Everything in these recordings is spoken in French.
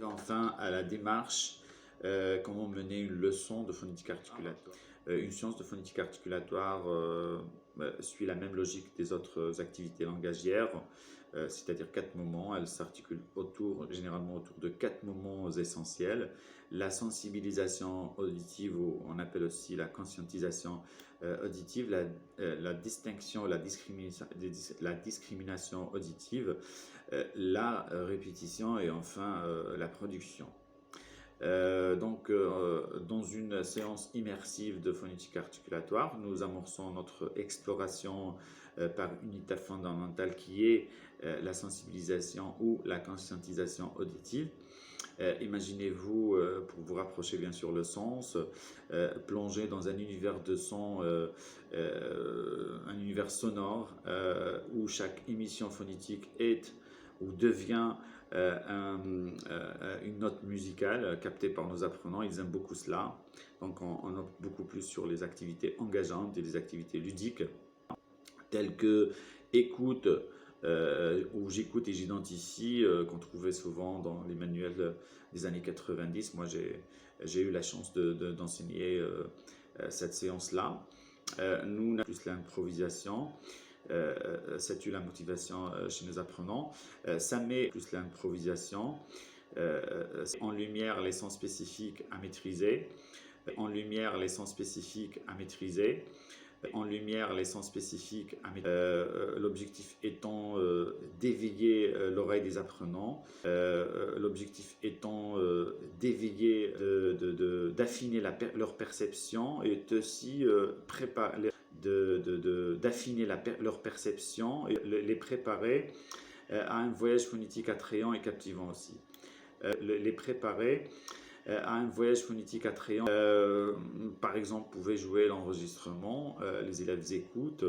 Enfin, à la démarche, comment mener une leçon de phonétique articulatoire. Une séance de phonétique articulatoire suit la même logique des autres activités langagières, c'est-à-dire 4 moments. Elle s'articule généralement autour de 4 moments essentiels. La sensibilisation auditive, ou on appelle aussi la conscientisation auditive, la distinction, la discrimination auditive, la répétition et enfin la production. Dans une séance immersive de phonétique articulatoire, nous amorçons notre exploration par une étape fondamentale qui est la sensibilisation ou la conscientisation auditive. Imaginez-vous, pour vous rapprocher bien sûr le sens, plonger dans un univers de son, un univers sonore où chaque émission phonétique est ou devient une note musicale captée par nos apprenants. Ils aiment beaucoup cela. Donc on opte beaucoup plus sur les activités engageantes et les activités ludiques telles que écoute, où j'écoute et j'identifie, qu'on trouvait souvent dans les manuels des années 90. Moi, j'ai eu la chance d'enseigner cette séance-là. Nous, on a plus l'improvisation. Ça tue la motivation chez nos apprenants. Ça met plus l'improvisation. En lumière les sons spécifiques à maîtriser. En lumière les sons spécifiques à maîtriser. En lumière les sons spécifiques à maîtriser. L'objectif étant d'éveiller l'oreille des apprenants. L'objectif étant d'éveiller, d'affiner leur perception et aussi préparer d'affiner leur perception et les préparer à un voyage phonétique attrayant et captivant aussi. Les préparer à un voyage phonétique attrayant. Par exemple, vous pouvez jouer l'enregistrement, les élèves écoutent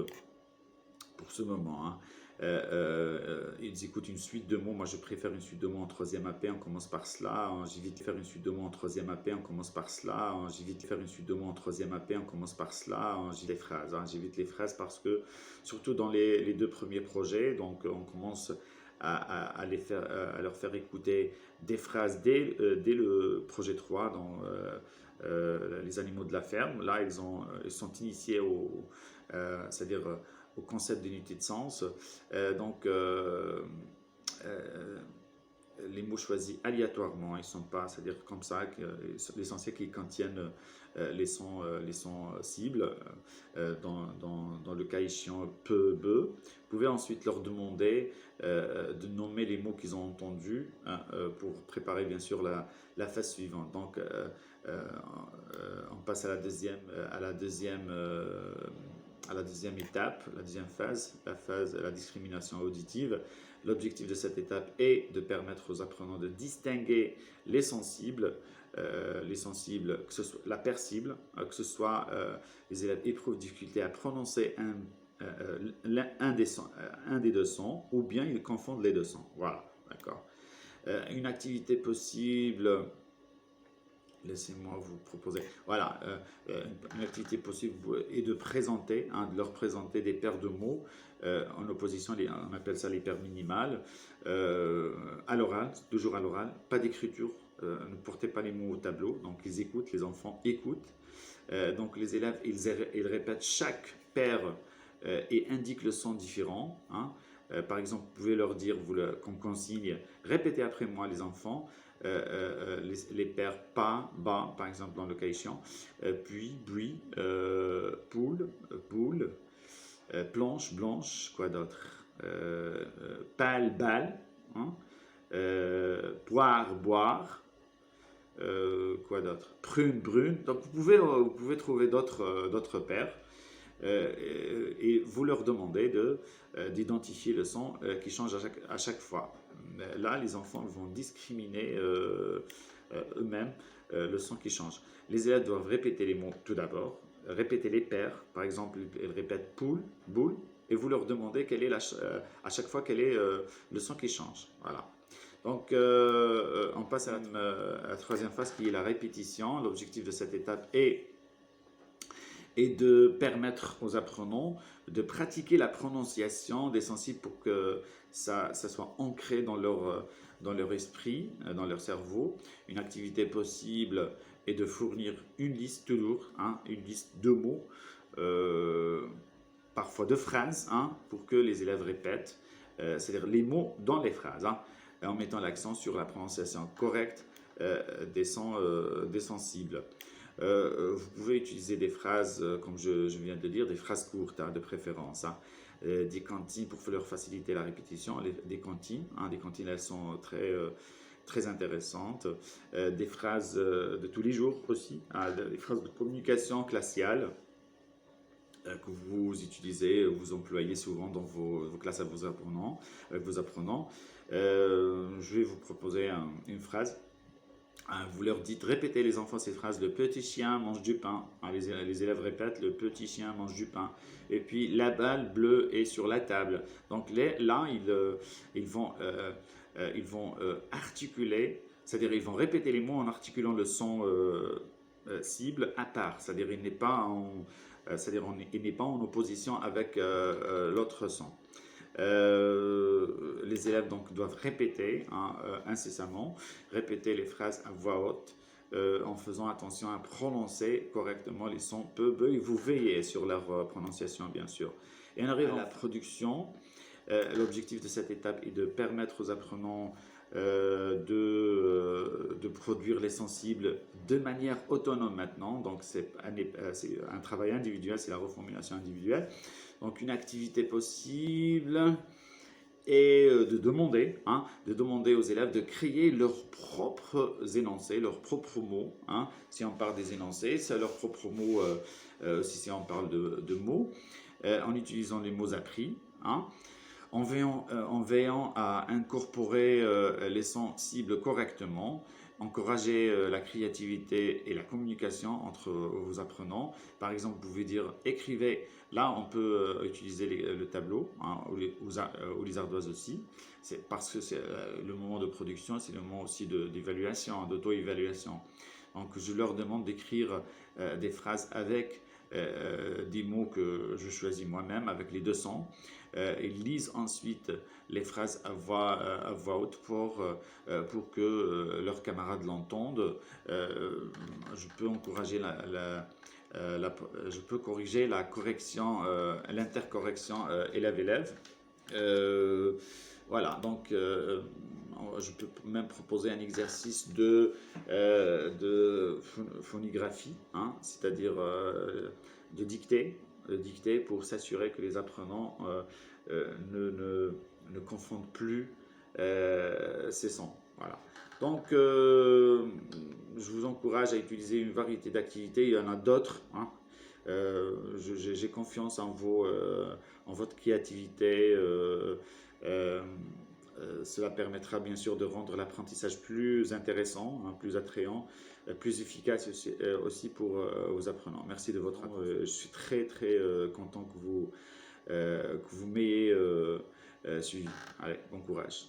pour ce moment. Ils écoutent une suite de mots. Moi, je préfère une suite de mots en 3e AP. On commence par cela. J'évite de faire une suite de mots en 3e AP. On commence par cela. J'évite de faire une suite de mots en 3e AP. On commence par cela. J'évite les phrases. J'évite les phrases parce que, surtout dans les 2 premiers projets, donc on commence à leur faire écouter des phrases dès le projet 3 dans les animaux de la ferme. Là, ils sont initiés c'est-à-dire au concept d'unité de sens. Les mots choisis aléatoirement, ils ne sont pas, c'est-à-dire comme ça, l'essentiel qu'ils contiennent les sons cibles, dans le cas échéant peu, be. Vous pouvez ensuite leur demander de nommer les mots qu'ils ont entendus pour préparer bien sûr la phase suivante. Donc on passe à la deuxième étape, la deuxième phase, la discrimination auditive. L'objectif de cette étape est de permettre aux apprenants de distinguer les sensibles, que ce soit la percible, que ce soit les élèves éprouvent difficulté à prononcer un des 2 sons, ou bien ils confondent les 2 sons. Voilà, d'accord. Une activité possible. Laissez-moi vous proposer. Voilà, une activité possible est de présenter, de leur présenter des paires de mots en opposition, on appelle ça les paires minimales, à l'oral, toujours à l'oral, pas d'écriture, ne portez pas les mots au tableau, donc ils écoutent, les enfants écoutent. Donc les élèves, ils répètent chaque paire et indiquent le son différent. Par exemple, vous pouvez leur dire, comme consigne, répétez après moi les enfants, les paires pas, bas, par exemple dans le cas échéant, puis, bruit, poule, boule, planche, blanche, quoi d'autre, pâle, balle, boire, boire, quoi d'autre, prune, brune. Donc vous pouvez trouver d'autres paires. Et vous leur demandez d'identifier le son qui change à chaque fois. Là, les enfants vont discriminer eux-mêmes le son qui change. Les élèves doivent répéter les mots tout d'abord, répéter les paires. Par exemple, ils répètent poule, boule, et vous leur demandez à chaque fois quel est le son qui change. Voilà. Donc, on passe à la 3e phase qui est la répétition. L'objectif de cette étape est et de permettre aux apprenants de pratiquer la prononciation des sensibles pour que ça soit ancré dans leur esprit, dans leur cerveau. Une activité possible est de fournir une liste toujours, hein, une liste de mots, euh, parfois de phrases, hein, pour que les élèves répètent, c'est-à-dire les mots dans les phrases, hein, en mettant l'accent sur la prononciation correcte des sensibles. Vous pouvez utiliser des phrases, comme je viens de le dire, des phrases courtes, hein, de préférence. Hein. Des cantines pour leur faciliter la répétition. Des cantines, hein, elles sont très intéressantes. Des phrases de tous les jours aussi, hein, des phrases de communication classiale que vous utilisez, vous employez souvent dans vos classes avec vos apprenants. Je vais vous proposer une phrase. Vous leur dites, répétez les enfants ces phrases, le petit chien mange du pain. Les élèves répètent, le petit chien mange du pain. Et puis, la balle bleue est sur la table. Donc là, ils vont articuler, c'est-à-dire ils vont répéter les mots en articulant le son cible à part. C'est-à-dire il n'est pas en opposition avec l'autre son. Les élèves donc doivent répéter, hein, incessamment, répéter les phrases à voix haute en faisant attention à prononcer correctement les sons peu, be, et vous veillez sur leur prononciation bien sûr. Et on arrive à la production. L'objectif de cette étape est de permettre aux apprenants de produire les sensibles de manière autonome maintenant. Donc c'est un travail individuel, c'est la reformulation individuelle. Donc une activité possible est de demander aux élèves de créer leurs propres énoncés, leurs propres mots. Hein. Si on parle des énoncés, c'est leurs propres mots, si on parle de mots, en utilisant les mots appris. Hein. En veillant à incorporer les sensibles correctement, encourager la créativité et la communication entre vos apprenants. Par exemple, vous pouvez dire écrivez. Là, on peut utiliser le tableau, hein, ou les ardoises aussi. C'est parce que c'est le moment de production, c'est le moment aussi d'évaluation, d'auto-évaluation. Donc, je leur demande d'écrire des phrases avec des mots que je choisis moi-même, avec les deux sons. Ils lisent ensuite les phrases à voix haute pour que leurs camarades l'entendent. Je peux encourager je peux corriger la correction, l'intercorrection élève-élève. Voilà, donc je peux même proposer un exercice de phonographie, hein, c'est-à-dire de dictée pour s'assurer que les apprenants ne confondent plus ces sons. Voilà. Donc, je vous encourage à utiliser une variété d'activités. Il y en a d'autres. Hein. J'ai confiance en votre créativité. Cela permettra bien sûr de rendre l'apprentissage plus intéressant, hein, plus attrayant, plus efficace aussi pour vos apprenants. Merci de votre attention. Je suis très content que vous m'ayez suivi. Allez, bon courage.